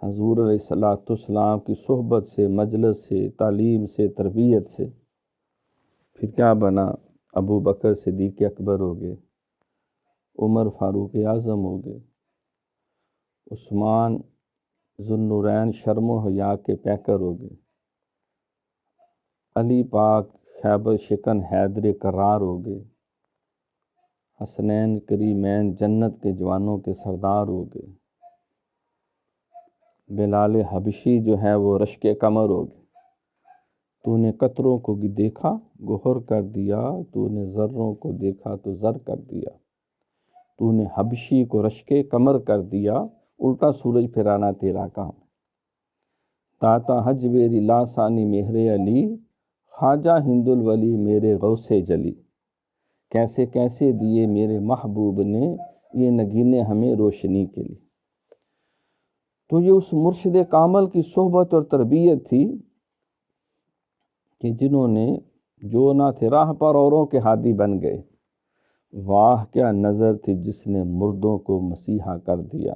حضور علیہ الصلوۃ والسلام کی صحبت سے، مجلس سے، تعلیم سے، تربیت سے پھر کیا بنا؟ ابو بکر صدیق اکبر ہو گئے، عمر فاروق اعظم ہو گئے، عثمان ذو النورین شرم و حیا کے پیکر ہو گئے، علی پاک خیبر شکن حیدر کرار ہو گئے، حسنین کریمین جنت کے جوانوں کے سردار ہو گئے، بلال حبشی جو ہے وہ رشک کمر ہو گئے۔ تو نے قطروں کو دیکھا گوہر کر دیا، تو نے ذروں کو دیکھا تو زر کر دیا، تو نے حبشی کو رشک کمر کر دیا، الٹا سورج پھرانا تیرا کام۔ داتا حج ویری لاسانی مہر علی، خواجہ ہند الولی میرے غوث جلی۔ کیسے کیسے دیے میرے محبوب نے یہ نگینے ہمیں روشنی کے لیے۔ تو یہ اس مرشد کامل کی صحبت اور تربیت تھی کہ جنہوں نے جو نہ تھے راہ پر اوروں کے ہادی بن گئے۔ واہ کیا نظر تھی جس نے مردوں کو مسیحا کر دیا۔